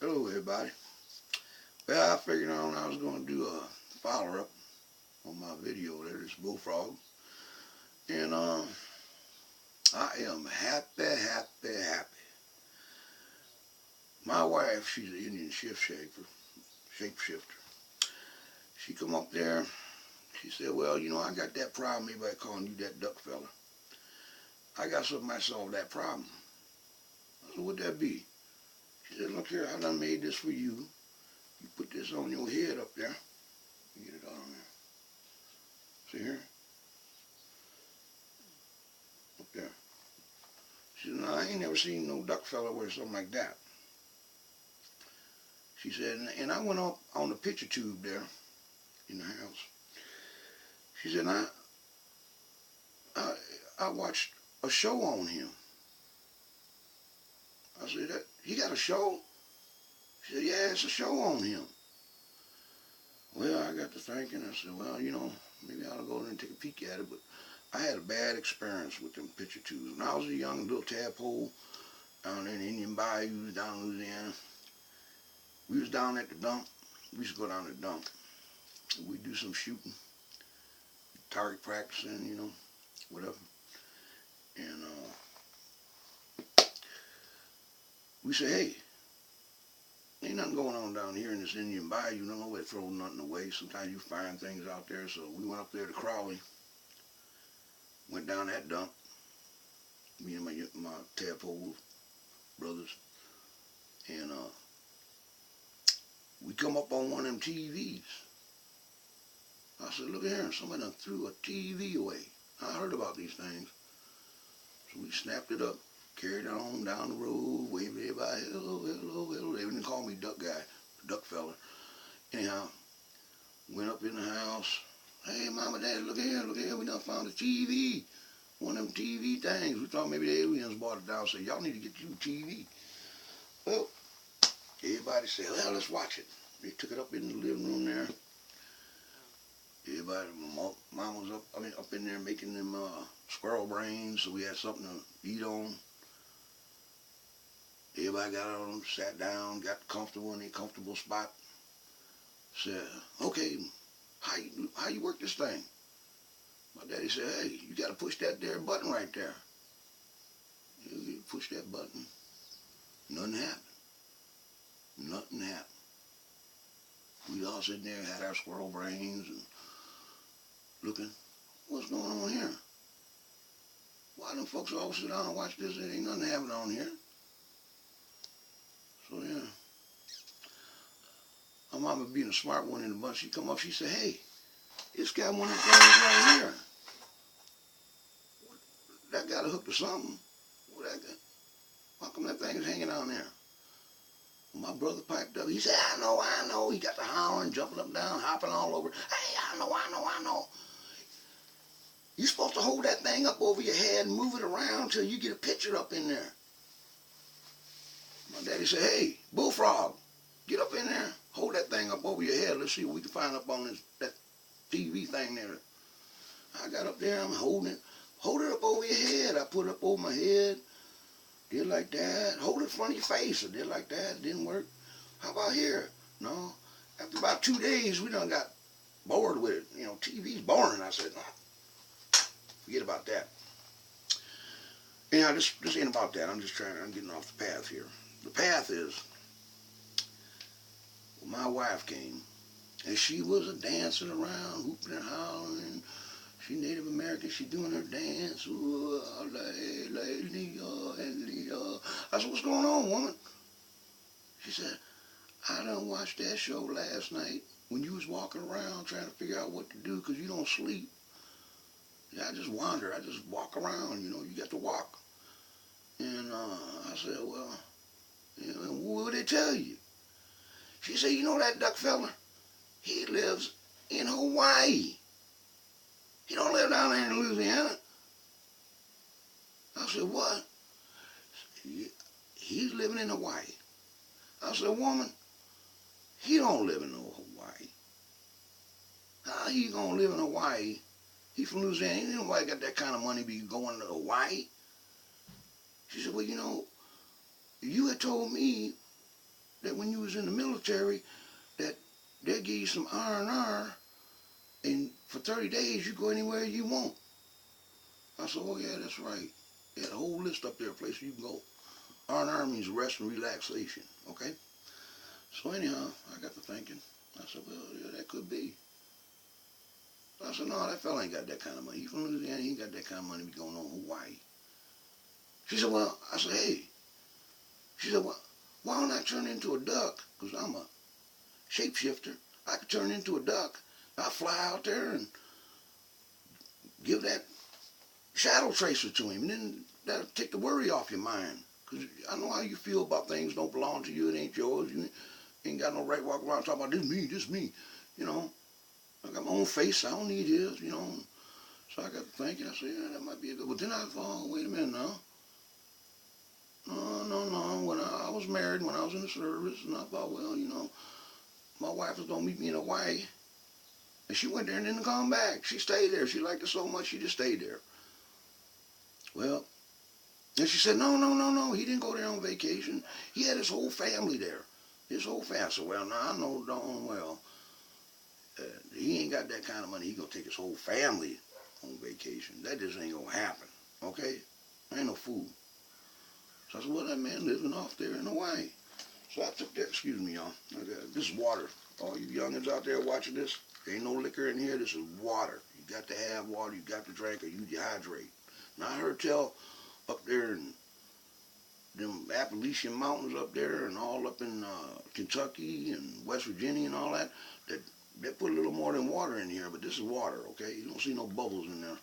Hello everybody. Well, I figured on I was going to do a follow-up on my video there, this bullfrog. And I am happy. My wife, she's an Indian shapeshifter. She come up there, she said, well, I got that problem, everybody calling you that duck fella. I got something that solve that problem. I said, what'd that be? She said, look here, I done made this for you. You put this on your head up there. Get it on there. See here? Up there. She said, no, I ain't never seen no duck fella wear something like that. She said, and I went up on the picture tube there in the house. She said, I watched a show on him. I said, he got a show? She said, yeah, it's a show on him. Well, I got to thinking. I said, well, maybe I ought to go in and take a peek at it. But I had a bad experience with them picture tubes. When I was a young little tadpole down in Indian Bayou, down in Louisiana, we was down at the dump. We used to go down to the dump. We'd do some shooting, target practicing, whatever. And we said, hey, ain't nothing going on down here in this Indian Bayou. Nobody throw nothing away. Sometimes you find things out there. So we went up there to Crowley, went down that dump, me and my tadpole brothers, and we come up on one of them TVs. I said, look here, somebody done threw a TV away. I heard about these things. So we snapped it up, carried it on down the road, waved at everybody, hello. They didn't call me duck guy, duck fella. Anyhow, went up in the house. Hey, mama, daddy, look here, we done found a TV. One of them TV things. We thought maybe the aliens bought it down, said, y'all need to get you a TV. Well, everybody said, well, let's watch it. They took it up in the living room there. Everybody, my mom was up in there making them squirrel brains, so we had something to eat on. Everybody got on, sat down, got comfortable in a comfortable spot. Said, okay, how you work this thing? My daddy said, hey, you got to push that there button right there. You push that button. Nothing happened. We all sitting there, had our squirrel brains and looking, what's going on here? Why them folks all sit down and watch this? There ain't nothing happening on here. So yeah, my mama being a smart one in the bunch, she come up, she said, hey, it's got one of the things right here. That got a hook to something. How come that thing is hanging on there? My brother piped up. He said, I know. He got the hollering, jumping up and down, hopping all over. Hey, I know. You're supposed to hold that thing up over your head and move it around till you get a picture up in there. My daddy said, hey, bullfrog, get up in there. Hold that thing up over your head. Let's see what we can find up on that TV thing there. I got up there. I'm holding it. Hold it up over your head. I put it up over my head. Did like that. Hold it in front of your face. I did like that. It didn't work. How about here? No. After about 2 days, we done got bored with it. TV's boring. I said, nah, forget about that. Anyhow, this ain't about that. I'm getting off the path here. The path is, well, my wife came, and she was dancing around, hooping and hollering. She Native American, she doing her dance. Ooh, I said, what's going on, woman? She said, I done watched that show last night when you was walking around trying to figure out what to do because you don't sleep. Yeah, I just wander. I just walk around, you got to walk. And I said, well, what would they tell you? She said, that duck fella? He lives in Hawaii. He don't live down there in Louisiana. I said, what? He's living in Hawaii. I said, woman, he don't live in no Hawaii. How he gonna live in Hawaii? He from Louisiana. Ain't nobody got that kind of money be going to Hawaii. She said, well, you had told me that when you was in the military that they'll give you some R&R, and for 30 days you go anywhere you want. I said, oh yeah, that's right. They had a whole list up there of places you can go. R&R means rest and relaxation, okay? So anyhow, I got to thinking. I said, well, yeah, that could be. I said, no, that fella ain't got that kind of money. He's from Louisiana, he ain't got that kind of money to be going on Hawaii. She said, well, I said, hey. She said, well, why don't I turn into a duck? Because I'm a shapeshifter. I could turn into a duck. I'll fly out there and give that shadow tracer to him. And then that'll take the worry off your mind. Because I know how you feel about things don't belong to you. It ain't yours. You ain't got no right to walk around talking about this me. You know, I got my own face. I don't need his, you know. So I got to thinking. I said, yeah, that might be a good. But then I thought, oh, wait a minute now. No. When I was married, when I was in the service, and I thought, well, you know, my wife was going to meet me in Hawaii. And she went there and didn't come back. She stayed there. She liked it so much, she just stayed there. Well, and she said, no. He didn't go there on vacation. He had his whole family there. His whole family. I said, well, now I know darn well he ain't got that kind of money. He going to take his whole family on vacation. That just ain't going to happen. Okay? I ain't no fool. So I said, well, that man living off there in Hawaii. So I took that, excuse me, y'all. This is water. All you youngins out there watching this, there ain't no liquor in here. This is water. You got to have water. You got to drink or you dehydrate. Now, I heard tell up there in them Appalachian Mountains up there and all up in Kentucky and West Virginia and all that, that they put a little more than water in here, but this is water, okay? You don't see no bubbles in there.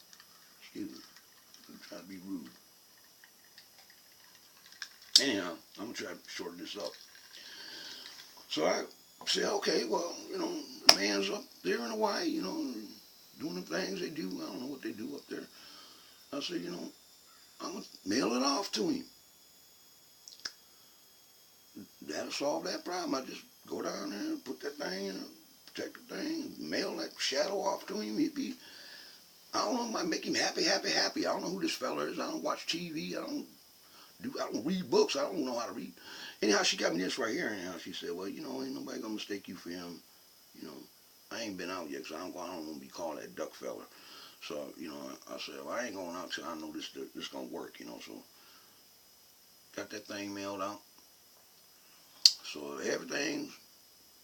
Excuse me. I'm trying to be rude. Anyhow, I'm going to try to shorten this up. So I said, okay, well, you know, the man's up there in Hawaii, you know, doing the things they do. I don't know what they do up there. I said, you know, I'm going to mail it off to him. That'll solve that problem. I just go down there and put that thing in, protect the thing, mail that shadow off to him. He'd be, I don't know, might make him happy. I don't know who this fella is. I don't watch TV. I don't read books. I don't know how to read. Anyhow, she got me this right here. Anyhow, she said, well, you know, ain't nobody going to mistake you for him. You know, I ain't been out yet because I don't want to be called that duck fella. So, you know, I said, well, I ain't going out till I know this going to work, you know. So, got that thing mailed out. So, everything's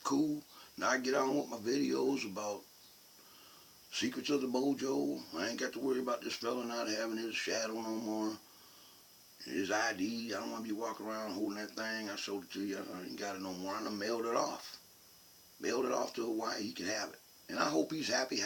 cool. Now I get on with my videos about Secrets of the Mojo. I ain't got to worry about this fella not having his shadow no more. His ID. I don't want to be walking around holding that thing. I showed it to you. I ain't got it no more. I done mailed it off. Mailed it off to Hawaii. He can have it. And I hope he's happy.